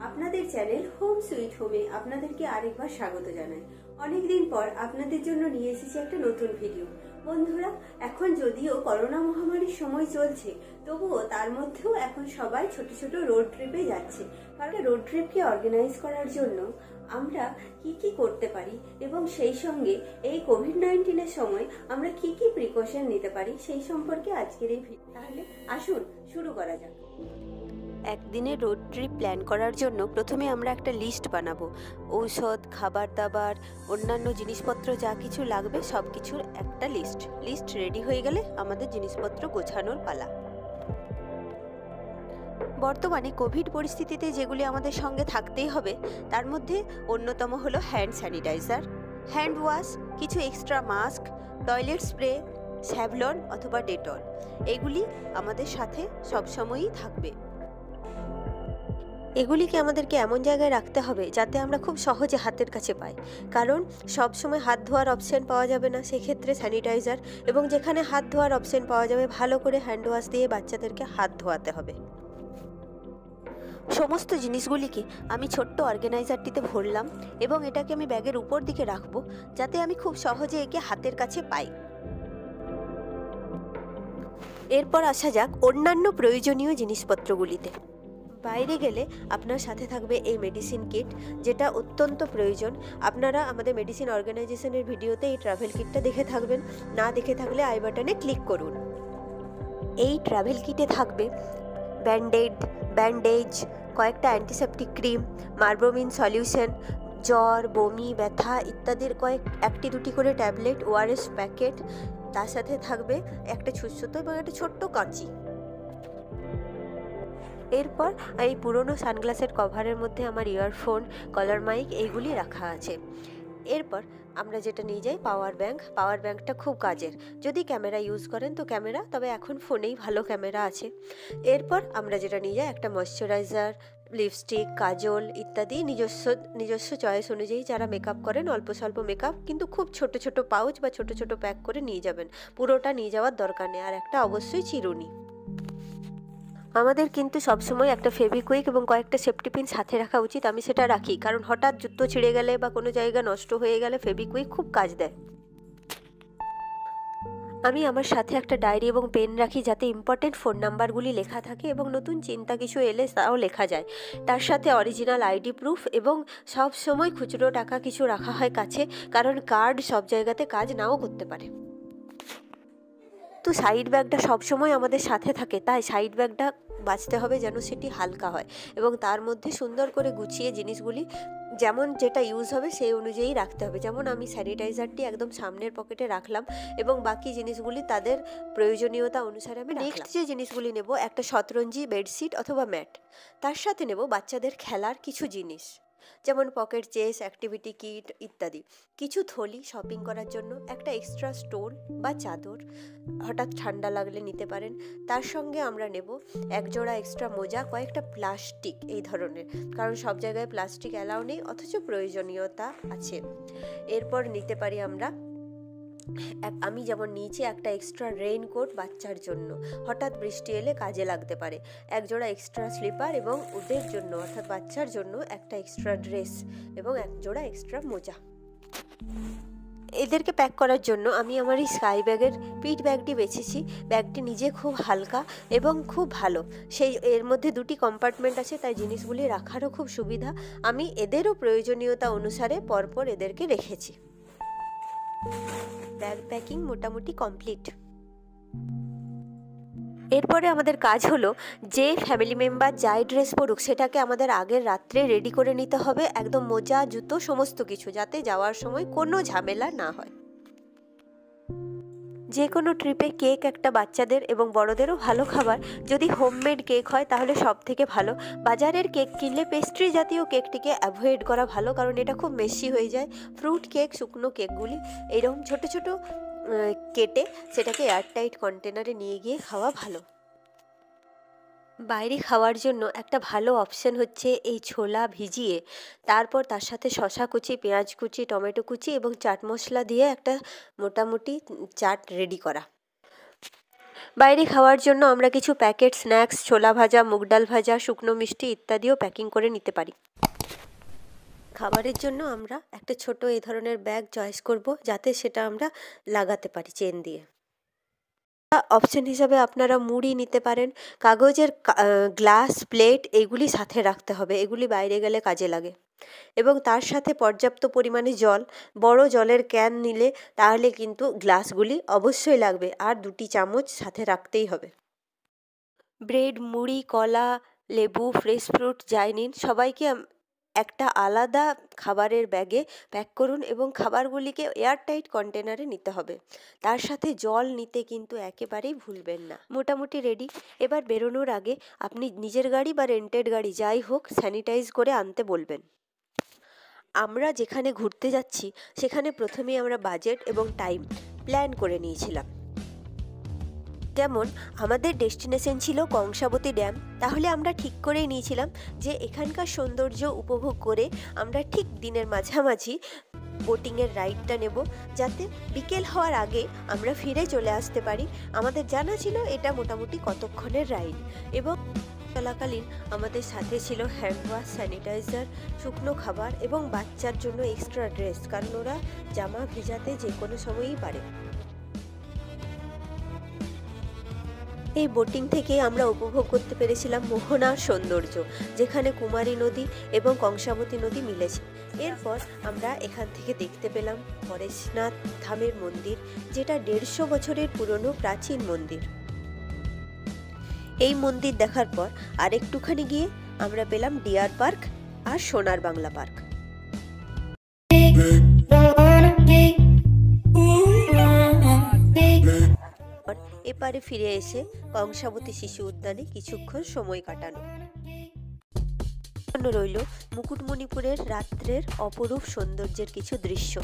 আপনাদের channel home sweet হোমে আপনাদেরকে আরেকবার স্বাগত জানাই। অনেকদিন পর আপনাদের জন্য নিয়ে এসেছি একটা নতুন ভিডিও। বন্ধুরা, এখন যদিও করোনা মহামারীর সময় চলছে, তবুও তার মধ্যেও এখন সবাই ছোট ছোট রোড ট্রিপে যাচ্ছে। কারণ রোড ট্রিপকে অর্গানাইজ করার জন্য আমরা কি কি করতে পারি এবং সেই সঙ্গে এই কোভিড-19 সময় আমরা কি কি প্রিকশন নিতে পারি সেই সম্পর্কে আজকের এই ভিডিও। তাহলে আসুন শুরু করা যাক। একদিনের রোড ট্রিপ প্ল্যান করার জন্য প্রথমে আমরা একটা লিস্ট বানাবো। ঔষধ, খাবার দাবার, অন্যান্য জিনিসপত্র যা কিছু লাগবে সব কিছুর একটা লিস্ট রেডি হয়ে গেলে আমাদের জিনিসপত্র গোছানোর পালা। বর্তমানে কোভিড পরিস্থিতিতে যেগুলি আমাদের সঙ্গে থাকতেই হবে তার মধ্যে অন্যতম হলো হ্যান্ড স্যানিটাইজার, হ্যান্ড ওয়াশ, কিছু extra mask, toilet spray, Savlon অথবা ডেটল। এগুলি আমাদের সাথে সবসময়ই থাকবে। এগুলিকে আমাদেরকে এমন জায়গায় রাখতে হবে যাতে আমরা খুব সহজে হাতের কাছে পাই, কারণ সব সময় হাত ধোয়ার অপশন পাওয়া যাবে না। সেক্ষেত্রে স্যানিটাইজার, এবং যেখানে হাত ধোয়ার অপশন পাওয়া যাবে ভালো করে হ্যান্ড ওয়াশ দিয়ে বাচ্চাদেরকে হাত ধোয়াতে হবে। সমস্ত জিনিসগুলিকে আমি ছোট্ট অর্গানাইজারটিতে ভরলাম এবং এটাকে আমি ব্যাগের উপর দিকে রাখবো যাতে আমি খুব সহজে একে হাতের কাছে পাই। এরপর আসা যাক অন্যান্য প্রয়োজনীয় জিনিসপত্রগুলিতে। বাইরে গেলে আপনার সাথে থাকবে এই মেডিসিন কিট, যেটা অত্যন্ত প্রয়োজন। আপনারা আমাদের মেডিসিন অর্গানাইজেশনের ভিডিওতে এই ট্রাভেল কিটটা দেখে থাকবেন, না দেখে থাকলে আই বাটনে ক্লিক করুন। এই ট্রাভেল কিটে থাকবে ব্যান্ডেজ, কয়েকটা অ্যান্টিসেপটিক ক্রিম, মার্ব্রোমিন সলিউশন, জ্বর, বমি, ব্যথা ইত্যাদির একটি দুটি করে ট্যাবলেট, ওআরএস প্যাকেট, তার সাথে থাকবে একটা ছুঁচো এবং একটা ছোট্ট কাঁচি। এরপর এই পুরনো সানগ্লাসের কভারের মধ্যে আমার ইয়ারফোন, কলার মাইক এইগুলি রাখা আছে। এরপর আমরা যেটা নিয়ে যাই পাওয়ার ব্যাঙ্কটা খুব কাজের। যদি ক্যামেরা ইউজ করেন তো ক্যামেরা, তবে এখন ফোনেই ভালো ক্যামেরা আছে। এরপর আমরা যেটা নিয়ে যাই একটা ময়শ্চারাইজার, লিপস্টিক, কাজল ইত্যাদি নিজস্ব চয়েস অনুযায়ী যারা মেকআপ করেন অল্প স্বল্প মেকআপ, কিন্তু খুব ছোট ছোট পাউচ বা ছোট ছোট প্যাক করে নিয়ে যাবেন, পুরোটা নিয়ে যাওয়ার দরকার নেই। আর একটা অবশ্যই চিরুনি। আমাদের কিন্তু সবসময় একটা ফেভিকুইক এবং কয়েকটা সেফটি পিন সাথে রাখা উচিত। আমি সেটা রাখি, কারণ হঠাৎ জুতো ছিঁড়ে গেলে বা কোনো জায়গা নষ্ট হয়ে গেলে ফেভিকুইক খুব কাজ দেয়। আমি আমার সাথে একটা ডায়েরি এবং পেন রাখি যাতে ইম্পর্টেন্ট ফোন নাম্বারগুলি লেখা থাকে এবং নতুন চিন্তা কিছু এলে তাও লেখা যায়। তার সাথে অরিজিনাল আইডি প্রুফ এবং সব সময় খুচরো টাকা কিছু রাখা হয় কাছে, কারণ কার্ড সব জায়গাতে কাজ নাও করতে পারে। তো সাইড ব্যাগটা সবসময় আমাদের সাথে থাকে, তাই সাইড ব্যাগটা বাঁচতে হবে যেন সেটি হালকা হয় এবং তার মধ্যে সুন্দর করে গুছিয়ে জিনিসগুলি যেমন যেটা ইউজ হবে সেই অনুযায়ী রাখতে হবে। যেমন আমি স্যানিটাইজারটি একদম সামনের পকেটে রাখলাম এবং বাকি জিনিসগুলি তাদের প্রয়োজনীয়তা অনুসারে আমি নেক্সট যে জিনিসগুলি নেব, একটা শতরঞ্জি, বেডশিট অথবা ম্যাট। তার সাথে নেব বাচ্চাদের খেলার কিছু জিনিস, যেমন পকেট চেস, অ্যাক্টিভিটি কিট ইত্যাদি। কিছু থলি শপিং করার জন্য, একটা এক্সট্রা স্টোল বা চাদর, হঠাৎ ঠান্ডা লাগলে নিতে পারেন। তার সঙ্গে আমরা নেব একজোড়া এক্সট্রা মোজা, কয়েকটা প্লাস্টিক এই ধরনের, কারণ সব জায়গায় প্লাস্টিক অ্যালাউ নেই অথচ প্রয়োজনীয়তা আছে। এরপর নিতে পারি আমি যেমন নিয়েছি একটা এক্সট্রা রেইনকোট বাচ্চার জন্য, হঠাৎ বৃষ্টি এলে কাজে লাগতে পারে, একজোড়া এক্সট্রা স্লিপার এবং ওদের জন্য অর্থাৎ বাচ্চার জন্য একটা এক্সট্রা ড্রেস এবং একজোড়া এক্সট্রা মোজা। এদেরকে প্যাক করার জন্য আমি আমার এই স্কাই ব্যাগের পিট ব্যাগটি বেছেছি। ব্যাগটি নিজে খুব হালকা এবং খুব ভালো, এর মধ্যে দুটি কম্পার্টমেন্ট আছে, তাই জিনিসগুলি রাখারও খুব সুবিধা। আমি এদেরও প্রয়োজনীয়তা অনুসারে পরপর এদেরকে রেখেছি। ব্যাগ প্যাকিং মোটামুটি কমপ্লিট। এরপরে আমাদের কাজ হলো যে ফ্যামিলি মেম্বার যাই ড্রেস পরুক সেটাকে আমাদের আগের রাত্রে রেডি করে নিতে হবে, একদম মোজা, জুতো সমস্ত কিছু, যাতে যাওয়ার সময় কোনো ঝামেলা না হয়। যে কোনো ট্রিপে কেক একটা বাচ্চাদের এবং বড়দেরও ভালো খাবার। যদি হোমমেড কেক হয় তাহলে সব থেকে ভালো। বাজারের কেক কিনলে পেস্ট্রি জাতীয় কেকটিকে অ্যাভয়েড করা ভালো, কারণ এটা খুব মেশি হয়ে যায়। ফ্রুট কেক, শুকনো কেকগুলি এইরকম ছোট ছোট কেটে সেটাকে এয়ারটাইট কন্টেনারে নিয়ে গিয়ে খাওয়া ভালো। বাইরে খাওয়ার জন্য একটা ভালো অপশন হচ্ছে এই ছোলা ভিজিয়ে তারপর তার সাথে শসা কুচি, পেঁয়াজ কুচি, টমেটো কুচি এবং চাট মশলা দিয়ে একটা মোটামুটি চাট রেডি করা। বাইরে খাওয়ার জন্য আমরা কিছু প্যাকেট স্ন্যাক্স, ছোলা ভাজা, মুগ ডাল ভাজা, শুকনো মিষ্টি ইত্যাদিও প্যাকিং করে নিতে পারি। খাবারের জন্য আমরা একটা ছোট এই ধরনের ব্যাগ চয়েস করব, যাতে সেটা আমরা লাগাতে পারি চেন দিয়ে। অপশন হিসাবে আপনারা মুড়ি নিতে পারেন। কাগজের গ্লাস, প্লেট এগুলি সাথে রাখতে হবে, এগুলি বাইরে গেলে কাজে লাগে। এবং তার সাথে পর্যাপ্ত পরিমাণে জল, বড় জলের ক্যান নিলে তাহলে কিন্তু গ্লাসগুলি অবশ্যই লাগবে, আর 2টি চামচ সাথে রাখতেই হবে। ব্রেড, মুড়ি, কলা, লেবু, ফ্রেশ ফ্রুট যাই নিন, সবাইকে একটা আলাদা খাবারের ব্যাগে প্যাক করুন এবং খাবারগুলিকে এয়ারটাইট কন্টেনারে নিতে হবে। তার সাথে জল নিতে কিন্তু একেবারেই ভুলবেন না। মোটামুটি রেডি। এবার বেরোনোর আগে আপনি নিজের গাড়ি বা রেন্টেড গাড়ি যাই হোক স্যানিটাইজ করে আনতে বলবেন। আমরা যেখানে ঘুরতে যাচ্ছি সেখানে প্রথমেই আমরা বাজেট এবং টাইম প্ল্যান করে নিয়েছিলাম। যেমন আমাদের ডেস্টিনেশন ছিল কংসাবতী ড্যাম, তাহলে আমরা ঠিক করেই নিয়েছিলাম যে এখানকার সৌন্দর্য উপভোগ করে আমরা ঠিক দিনের মাঝামাঝি বোটিংয়ের রাইডটা নেব, যাতে বিকেল হওয়ার আগে আমরা ফিরে চলে আসতে পারি। আমাদের জানা ছিল এটা মোটামুটি কতক্ষণের রাইড। এবং চলাকালীন আমাদের সাথে ছিল হ্যান্ড ওয়াশ, স্যানিটাইজার, শুকনো খাবার এবং বাচ্চার জন্য এক্সট্রা ড্রেস, কারণ ওরা জামা ভিজাতে যে কোনো সময়ই পারে। এই বোটিং থেকে আমরা উপভোগ করতে পেরেছিলাম মোহনার সৌন্দর্য, যেখানে কুমারী নদী এবং কংসাবতী নদী মিলেছে। এরপর আমরা এখান থেকে দেখতে পেলাম পরেশনাথ ধামের মন্দির, যেটা 150 বছরের পুরনো প্রাচীন মন্দির। এই মন্দির দেখার পর আরেকটুখানি গিয়ে আমরা পেলাম ডিয়ার পার্ক আর সোনার বাংলা পার্ক। এপারে ফিরে এসে কংসাবতী শিশু উদ্যানে কিছুক্ষণ সময় কাটানো রইল মুকুটমণিপুরের রাত্রের অপরূপ সৌন্দর্যের কিছু দৃশ্য।